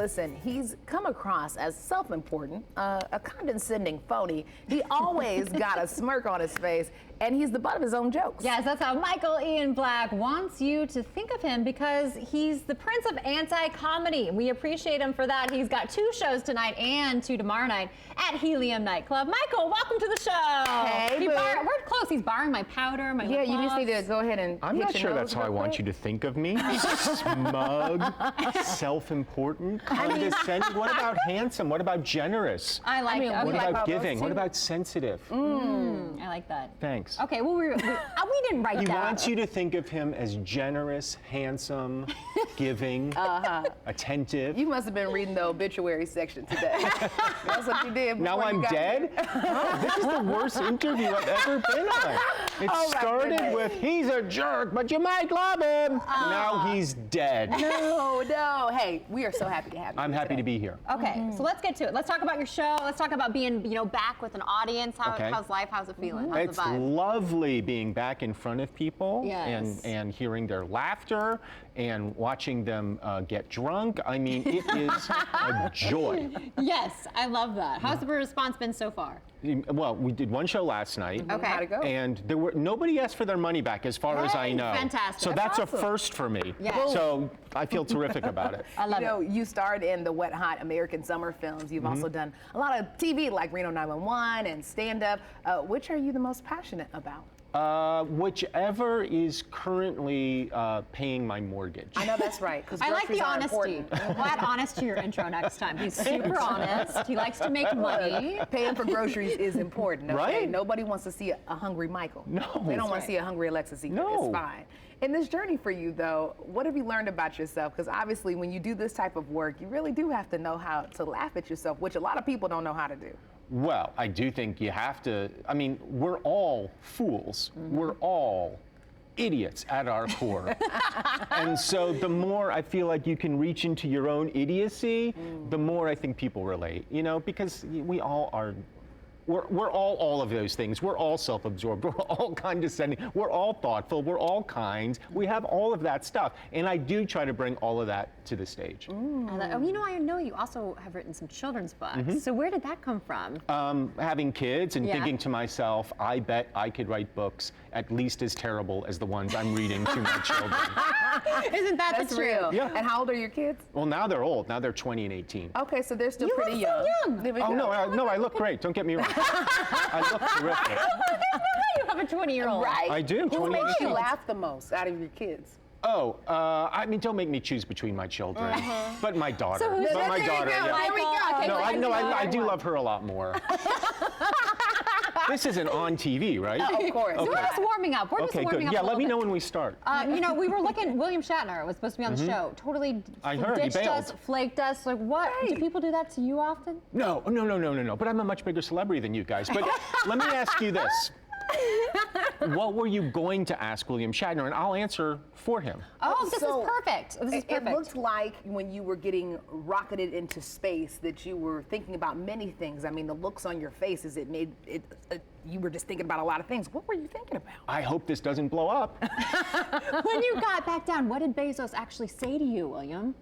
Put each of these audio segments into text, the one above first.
Listen, he's come across as self-important, a condescending phony. He always got a smirk on his face, and he's the butt of his own jokes. Yes, that's how Michael Ian Black wants you to think of him, because he's the prince of anti-comedy. We appreciate him for that. He's got 2 shows tonight and 2 tomorrow night at Helium Nightclub. Michael, welcome to the show. Hey, we're close. He's borrowing my powder, my lip you just gloss. need to go ahead and I'm hit not your sure nose that's how I real want quick. you to think of me. Smug, self-important, condescending. What about handsome? What about generous? I like that. What Okay. about giving? What about sensitive? I like that. Thanks. Okay, well, we didn't write He that. wants you to think of him as generous, handsome, giving, attentive. You must have been reading the obituary section today. That's what you did. Now before you I'm got dead? here. This is the worst interview I've ever been on. It Oh, my started goodness. with, he's a jerk, but you might love him. Now he's dead. No. Hey, we are so happy to have you. I'm happy to be here. Okay, so let's get to it. Let's talk about your show. Let's talk about being, back with an audience. Okay. How's life? How's it feeling? How's It's the vibe? lovely being back in front of people Yes. and hearing their laughter and watching them get drunk. I mean, it is a joy. Yes, I love that. How's the response been so far? Well, we did one show last night. Okay. How'd it go? And nobody asked for their money back, as far as I Hey, know. fantastic. So that's That's a awesome. first for me. Yes. So I feel terrific about it. I love it. You starred in the Wet Hot American Summer films. You've also done a lot of TV, like Reno 911 and stand-up. Which are you the most passionate about? Whichever is currently paying my mortgage. I know that's right. 'Cause I like the groceries are honesty. important. We'll add honest to your intro next time. He's super honest. He likes to make money. Paying for groceries is important, okay? Right. Nobody wants to see a hungry Michael. No. They don't want right. to see a hungry Alexis either. No. It's fine. In this journey for you, though, what have you learned about yourself? Because obviously, when you do this type of work, you really do have to know how to laugh at yourself, which a lot of people don't know how to do. Well, I do think you have to. I mean, we're all fools. We're all idiots at our core. And so the more I feel like you can reach into your own idiocy, the more I think people relate, because we all are. We're all of those things. We're all self-absorbed. We're all condescending. We're all thoughtful. We're all kind. We have all of that stuff. And I do try to bring all of that to the stage. I know you also have written some children's books. So where did that come from? Having kids and Yeah. thinking to myself, I bet I could write books at least as terrible as the ones I'm reading to my children. Isn't that That's the truth? real. Yeah. And how old are your kids? Well, now they're old. Now they're 20 and 18. Okay, so they're still You pretty look so young. young. There we Oh, go. no, I look great. Don't get me wrong. I look terrific. You have a 20-year-old. Right? I do, Who 20 makes you years old. laugh the most out of your kids? Oh, I mean, don't make me choose between my children. But my daughter. So who's but my there you daughter, go. yeah. There we go. Okay, No, go I ahead. do love her a lot more. This isn't on TV, right? Of course. So we're just warming up. We're just Okay, warming good. up Yeah, a let little me bit. know when we start. We were looking. William Shatner was supposed to be on the show. Totally I heard, he ditched us, bailed. flaked us. Like, what? Do people do that to you often? No. But I'm a much bigger celebrity than you guys. But let me ask you this. What were you going to ask William Shatner? And I'll answer for him. Oh, this So, is perfect. This is It perfect. looked like when you were getting rocketed into space that you were thinking about many things. I mean, the looks on your faces, it made it. You were just thinking about a lot of things. What were you thinking about? I hope this doesn't blow up. When you got back down, what did Bezos actually say to you, William?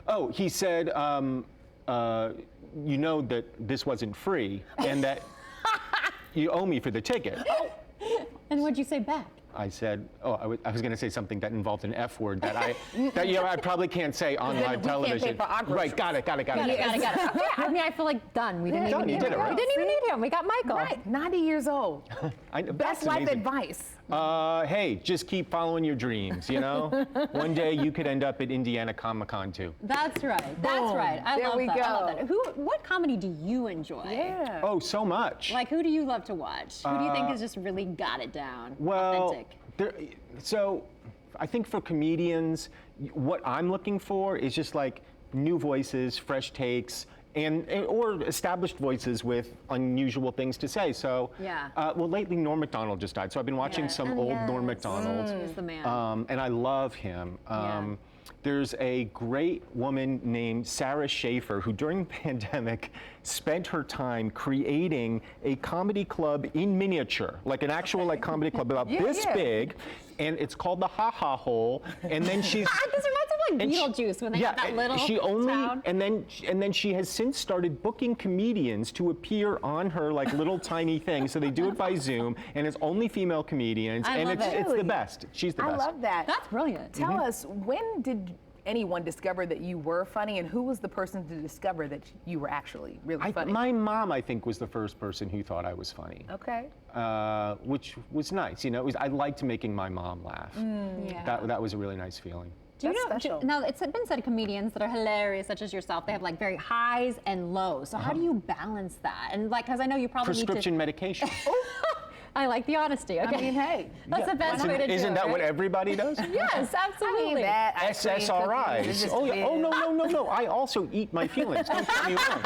Oh, he said, you know that this wasn't free and that you owe me for the ticket. And what'd you say back? I said, I was going to say something that involved an F word that I probably can't say on live can't television. pay for our groceries. Right, got it. Got it. Okay, I mean, I feel like done. We didn't Yeah, even you need did him. it, right? We didn't even need him. We got Michael. Right, 90 years old. That's Best life amazing. advice. Hey, just keep following your dreams, One day you could end up at Indiana Comic-Con too. That's right. That's Boom. right. I There love we that. I love go. that. What comedy do you enjoy? Yeah. Oh, so much. Like, who do you love to watch? Who do you think has just really got it down? Well, Authentic. so I think for comedians, what I'm looking for is just like new voices, fresh takes, or established voices with unusual things to say. So, Yeah. well, lately Norm Macdonald just died, so I've been watching some old Norm Macdonald, He's the man. and I love him. Yeah. There's a great woman named Sarah Schaefer who during the pandemic spent her time creating a comedy club in miniature, like an actual comedy club about this yeah. big, and it's called the Ha Ha Hole, and then she's... This reminds me of in Beetlejuice when they had that little she only town. and then she has since started booking comedians to appear on her like little tiny thing. So they do it by Zoom, and it's only female comedians, I and love it's it. the best. She's the I best. love that. That's brilliant. Tell us, when did anyone discover that you were funny, and who was the person to discover that you were actually really funny? My mom, I think, was the first person who thought I was funny. Okay. Which was nice. You know, I liked making my mom laugh. Yeah. That was a really nice feeling. Do you That's know, special. now, it's been said comedians that are hilarious, such as yourself, they have like very highs and lows. So how do you balance that? And like, because I know you probably Prescription medication. I like the honesty. Okay. I mean, hey. That's the best way to do it. Isn't that what right? everybody does? Yes, absolutely. that ice cream, cookies, SSRIs. it's just Oh, yeah. Oh, big. no. I also eat my feelings. Don't get me wrong.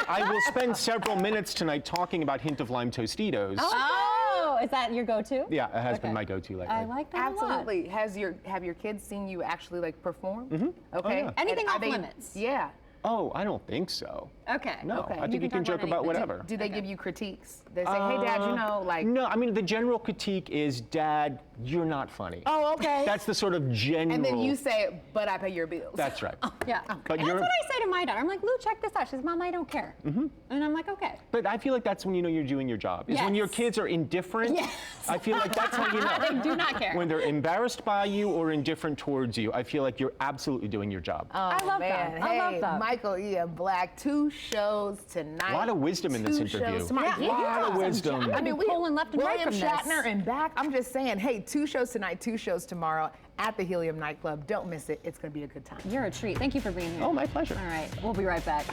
I will spend several minutes tonight talking about Hint of Lime Tostitos. Oh, is that your go-to? Yeah, it has been Okay. my go-to lately. I like that a lot. Absolutely. Have your kids seen you actually like perform? Mm-hmm. Okay. yeah. Anything And are off limits? Yeah. Oh, I don't think so. Okay. No, Okay. I think you can talk joke about anything. whatever. Do they give you critiques? They say, hey, Dad, you know, like. No, I mean, the general critique is, Dad, you're not funny. Oh, okay. That's the sort of general. And then you say, but I pay your bills. That's right. Yeah. But And you're- that's what I say to my daughter. I'm like, Lou, check this out. She says, Mom, I don't care. And I'm like, okay. But I feel like that's when you know you're doing your job. Is when your Yes. kids are indifferent. Yes. I feel like that's how you know. They do not care. When they're embarrassed by you or indifferent towards you, I feel like you're absolutely doing your job. I love Man, that. I love hey, that. Michael Ian Black, 2 shows tonight. A lot of wisdom in this 2 interview. shows tonight. Yeah, A lot of yeah. wisdom. I mean, pulling left and right William from this. Shatner and back. I'm just saying, hey, 2 shows tonight, 2 shows tomorrow at the Helium Nightclub. Don't miss it. It's going to be a good time. You're a treat. Thank you for being here. Oh, my pleasure. All right. We'll be right back.